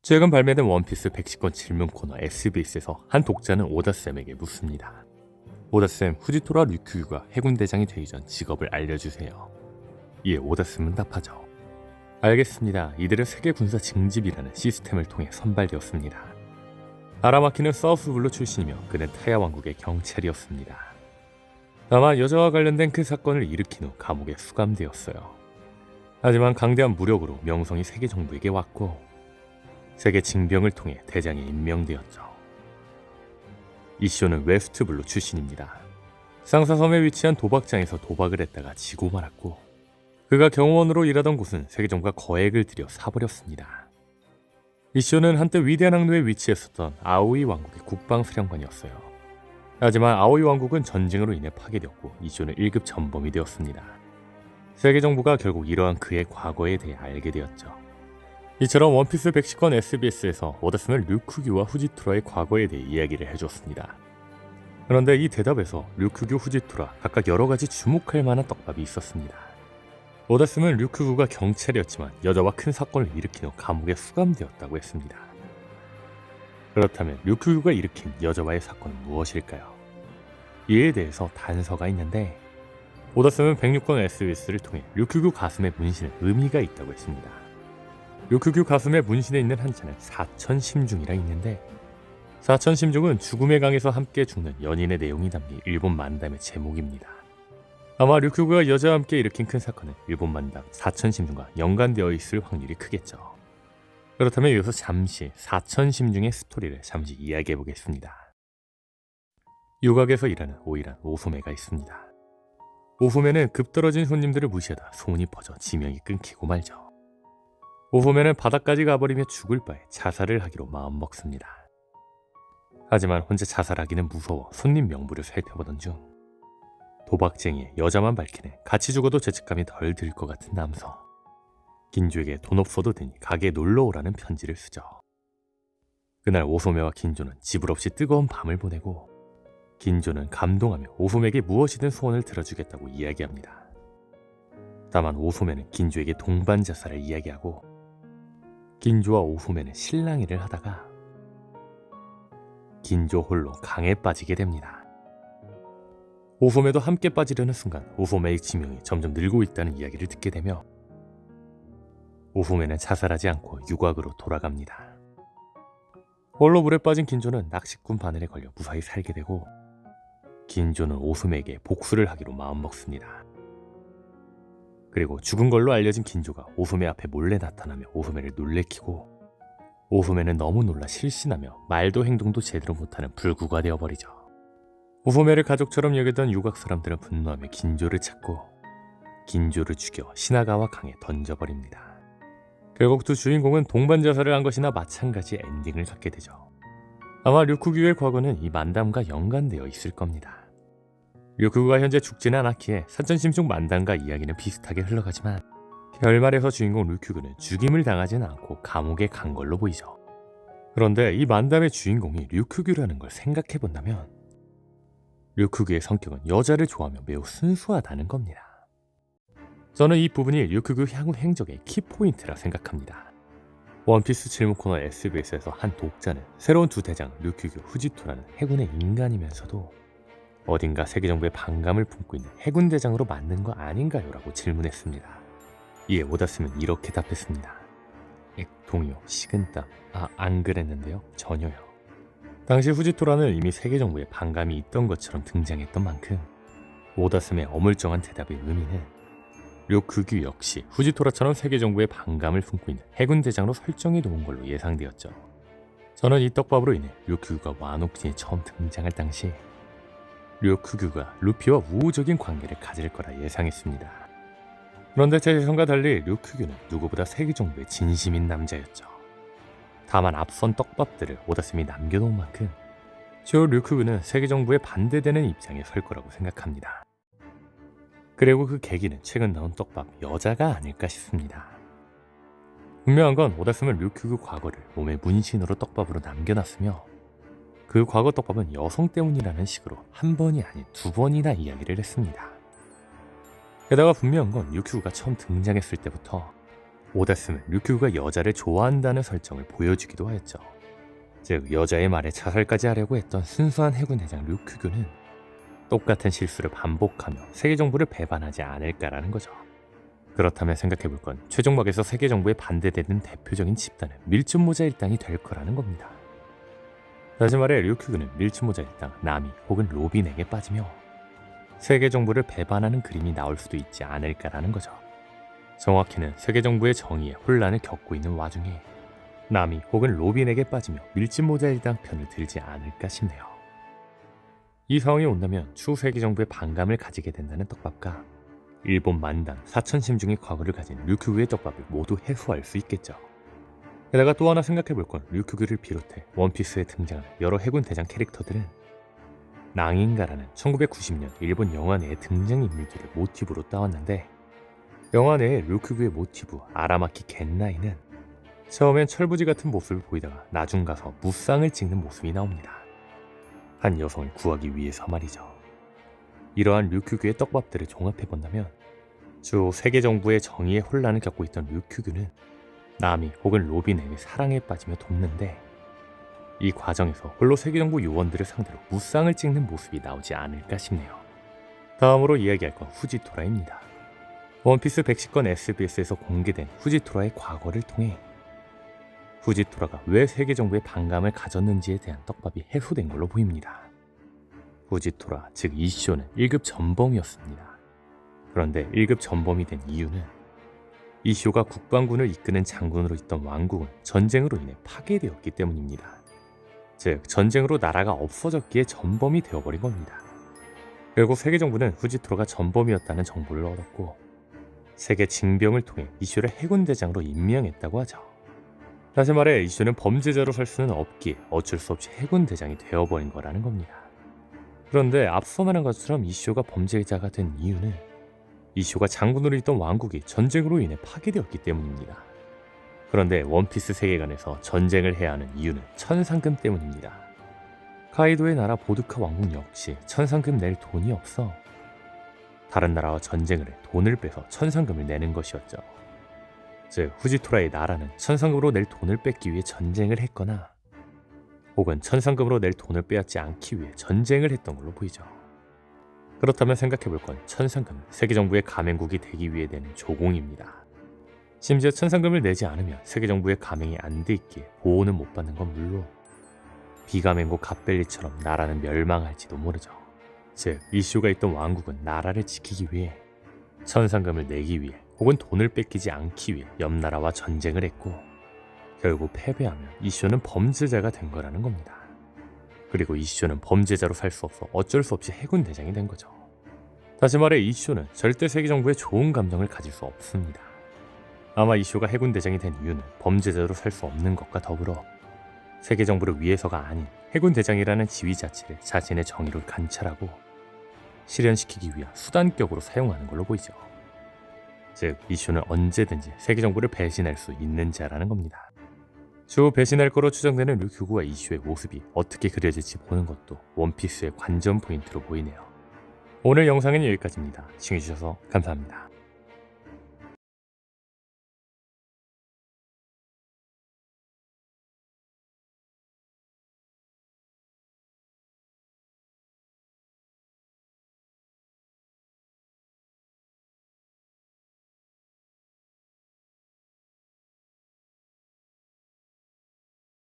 최근 발매된 원피스 110권 질문 코너 SBS에서 한 독자는 오다쌤에게 묻습니다. 오다쌤, 후지토라 류큐유가 해군대장이 되기 전 직업을 알려주세요. 이에 오다쌤은 답하죠. 알겠습니다. 이들은 세계군사 징집이라는 시스템을 통해 선발되었습니다. 아라마키는 서브블루 출신이며 그는 타야 왕국의 경찰이었습니다. 다만 여자와 관련된 그 사건을 일으킨 후 감옥에 수감되었어요. 하지만 강대한 무력으로 명성이 세계 정부에게 왔고 세계 징병을 통해 대장에 임명되었죠. 이쇼는 웨스트블루 출신입니다. 상사섬에 위치한 도박장에서 도박을 했다가 지고 말았고 그가 경호원으로 일하던 곳은 세계정부가 거액을 들여 사버렸습니다. 이쇼는 한때 위대한 항로에 위치했었던 아오이 왕국의 국방수령관이었어요. 하지만 아오이 왕국은 전쟁으로 인해 파괴되었고 이쇼는 1급 전범이 되었습니다. 세계정부가 결국 이러한 그의 과거에 대해 알게 되었죠. 이처럼 원피스 110권 SBS에서 오다스는 류쿠규와 후지토라의 과거에 대해 이야기를 해줬습니다. 그런데 이 대답에서 류쿠규, 후지토라 각각 여러가지 주목할 만한 떡밥이 있었습니다. 오다스는 류쿠규가 경찰이었지만 여자와 큰 사건을 일으킨 후 감옥에 수감되었다고 했습니다. 그렇다면 류쿠규가 일으킨 여자와의 사건은 무엇일까요? 이에 대해서 단서가 있는데 오다스는 106권 SBS를 통해 류쿠규 가슴에 문신은 의미가 있다고 했습니다. 류쿠규 가슴에 문신에 있는 한자는 사천심중이라 있는데 사천심중은 죽음의 강에서 함께 죽는 연인의 내용이 담긴 일본 만담의 제목입니다. 아마 류쿠규가 여자와 함께 일으킨 큰 사건은 일본 만담 사천심중과 연관되어 있을 확률이 크겠죠. 그렇다면 여기서 잠시 사천심중의 스토리를 잠시 이야기해 보겠습니다. 유곽에서 일하는 오이란 오소매가 있습니다. 오소매는 급 떨어진 손님들을 무시하다 소문이 퍼져 지명이 끊기고 말죠. 오소매는 바다까지 가버리며 죽을 바에 자살을 하기로 마음먹습니다. 하지만 혼자 자살하기는 무서워 손님 명부를 살펴보던 중 도박쟁이의 여자만 밝히네 같이 죽어도 죄책감이 덜 들 것 같은 남성 긴조에게 돈 없어도 되니 가게에 놀러오라는 편지를 쓰죠. 그날 오소매와 긴조는 지불 없이 뜨거운 밤을 보내고 긴조는 감동하며 오소매에게 무엇이든 소원을 들어주겠다고 이야기합니다. 다만 오소매는 긴조에게 동반 자살을 이야기하고 긴조와 오소매는 실랑이를 하다가 긴조 홀로 강에 빠지게 됩니다. 오소매도 함께 빠지려는 순간 오소매의 지명이 점점 늘고 있다는 이야기를 듣게 되며 오소매는 자살하지 않고 유곽으로 돌아갑니다. 홀로 물에 빠진 긴조는 낚시꾼 바늘에 걸려 무사히 살게 되고 긴조는 오소매에게 복수를 하기로 마음먹습니다. 그리고 죽은 걸로 알려진 긴조가 오소매 앞에 몰래 나타나며 오소매를 놀래키고 오소매는 너무 놀라 실신하며 말도 행동도 제대로 못하는 불구가 되어버리죠. 오소매를 가족처럼 여기던 유곽 사람들은 분노하며 긴조를 찾고 긴조를 죽여 시나가와 강에 던져버립니다. 결국 두 주인공은 동반 자살을 한 것이나 마찬가지 엔딩을 갖게 되죠. 아마 류쿠규의 과거는 이 만담과 연관되어 있을 겁니다. 류쿠규가 현재 죽지는 않았기에 사천심중 만담과 이야기는 비슷하게 흘러가지만 결말에서 주인공 류쿠규는 죽임을 당하지는 않고 감옥에 간 걸로 보이죠. 그런데 이 만담의 주인공이 류쿠규라는 걸 생각해본다면 류쿠규의 성격은 여자를 좋아하며 매우 순수하다는 겁니다. 저는 이 부분이 류쿠규 향후 행적의 키포인트라 생각합니다. 원피스 질문 코너 SBS에서 한 독자는 새로운 두 대장 류쿠규, 후지토라는 해군의 인간이면서도 어딘가 세계정부의 반감을 품고 있는 해군대장으로 맞는 거 아닌가요? 라고 질문했습니다. 이에 오다스는 이렇게 답했습니다. 동요, 식은땀, 안 그랬는데요? 전혀요. 당시 후지토라는 이미 세계정부에 반감이 있던 것처럼 등장했던 만큼 오다스의 어물쩡한 대답의 의미는 류쿠규 역시 후지토라처럼 세계정부에 반감을 품고 있는 해군대장으로 설정이 놓은 걸로 예상되었죠. 저는 이 떡밥으로 인해 류쿠규가 와노쿠니에 처음 등장할 당시 류쿠규가 루피와 우호적인 관계를 가질 거라 예상했습니다. 그런데 제 예상과 달리 류쿠규는 누구보다 세계정부의 진심인 남자였죠. 다만 앞선 떡밥들을 오다스미 남겨놓은 만큼 저 류쿠규는 세계정부에 반대되는 입장에 설 거라고 생각합니다. 그리고 그 계기는 최근 나온 떡밥 여자가 아닐까 싶습니다. 분명한 건 오다스는 류쿠규 과거를 몸의 문신으로 떡밥으로 남겨놨으며 그 과거 떡밥은 여성 때문이라는 식으로 한 번이 아닌 두 번이나 이야기를 했습니다. 게다가 분명한 건 류쿠가 처음 등장했을 때부터 오다스는 류큐가 여자를 좋아한다는 설정을 보여주기도 하였죠. 즉 여자의 말에 자살까지 하려고 했던 순수한 해군 대장 류큐교는 똑같은 실수를 반복하며 세계 정부를 배반하지 않을까라는 거죠. 그렇다면 생각해볼 건 최종막에서 세계 정부에 반대되는 대표적인 집단은 밀짚모자 일당이 될 거라는 겁니다. 다시 말해 류큐교는 밀짚모자 일당 나미 혹은 로빈에게 빠지며 세계 정부를 배반하는 그림이 나올 수도 있지 않을까라는 거죠. 정확히는 세계 정부의 정의에 혼란을 겪고 있는 와중에 나미 혹은 로빈에게 빠지며 밀짚모자 일당 편을 들지 않을까 싶네요. 이 상황이 온다면 추후 세계 정부의 반감을 가지게 된다는 떡밥과 일본 만단 4,000심중의 과거를 가진 류큐교의 떡밥을 모두 해소할 수 있겠죠. 게다가 또 하나 생각해볼 건 류큐교를 비롯해 원피스에 등장하는 여러 해군 대장 캐릭터들은 낭인가라는 1990년 일본 영화 내의 등장인물들을 모티브로 따왔는데 영화 내의 류큐교의 모티브 아라마키 겐나이는 처음엔 철부지 같은 모습을 보이다가 나중 가서 무쌍을 찍는 모습이 나옵니다. 한 여성을 구하기 위해서 말이죠. 이러한 류큐교의 떡밥들을 종합해본다면 주 세계 정부의 정의에 혼란을 겪고 있던 류큐교는 나미 혹은 로빈에게 사랑에 빠지며 돕는데 이 과정에서 홀로 세계 정부 요원들을 상대로 무쌍을 찍는 모습이 나오지 않을까 싶네요. 다음으로 이야기할 건 후지토라입니다. 원피스 110권 SBS에서 공개된 후지토라의 과거를 통해 후지토라가 왜 세계 정부의 반감을 가졌는지에 대한 떡밥이 해소된 걸로 보입니다. 후지토라, 즉 이쇼는 1급 전범이었습니다. 그런데 1급 전범이 된 이유는 이쇼가 국방군을 이끄는 장군으로 있던 왕국은 전쟁으로 인해 파괴되었기 때문입니다. 즉 전쟁으로 나라가 없어졌기에 전범이 되어버린 겁니다. 결국 세계 정부는 후지토라가 전범이었다는 정보를 얻었고 세계 징병을 통해 이쇼를 해군 대장으로 임명했다고 하죠. 다시 말해 이쇼는 범죄자로 살 수는 없기에 어쩔 수 없이 해군 대장이 되어버린 거라는 겁니다. 그런데 앞서 말한 것처럼 이쇼가 범죄자가 된 이유는 이쇼가 장군으로 있던 왕국이 전쟁으로 인해 파괴되었기 때문입니다. 그런데 원피스 세계관에서 전쟁을 해야 하는 이유는 천상금 때문입니다. 카이도의 나라 보드카 왕국 역시 천상금 낼 돈이 없어 다른 나라와 전쟁을 해 돈을 빼서 천상금을 내는 것이었죠. 즉 후지토라의 나라는 천상금으로 낼 돈을 뺏기 위해 전쟁을 했거나 혹은 천상금으로 낼 돈을 빼앗지 않기 위해 전쟁을 했던 걸로 보이죠. 그렇다면 생각해볼 건 천상금은 세계 정부의 가맹국이 되기 위해 내는 조공입니다. 심지어 천상금을 내지 않으면 세계 정부의 가맹이 안 돼 있기에 보호는 못 받는 건 물론 비가맹국 갓벨리처럼 나라는 멸망할지도 모르죠. 즉 이슈가 있던 왕국은 나라를 지키기 위해 천상금을 내기 위해 혹은 돈을 뺏기지 않기 위해 옆나라와 전쟁을 했고 결국 패배하면 이쇼는 범죄자가 된 거라는 겁니다. 그리고 이쇼는 범죄자로 살 수 없어 어쩔 수 없이 해군 대장이 된 거죠. 다시 말해 이쇼는 절대 세계 정부에 좋은 감정을 가질 수 없습니다. 아마 이쇼가 해군 대장이 된 이유는 범죄자로 살 수 없는 것과 더불어 세계 정부를 위해서가 아닌 해군 대장이라는 지위 자체를 자신의 정의로 관찰하고 실현시키기 위한 수단격으로 사용하는 걸로 보이죠. 즉 이쇼는 언제든지 세계 정부를 배신할 수 있는 자라는 겁니다. 추후 배신할 거로 추정되는 류큐고와 이쇼의 모습이 어떻게 그려질지 보는 것도 원피스의 관전 포인트로 보이네요. 오늘 영상은 여기까지입니다. 시청해주셔서 감사합니다.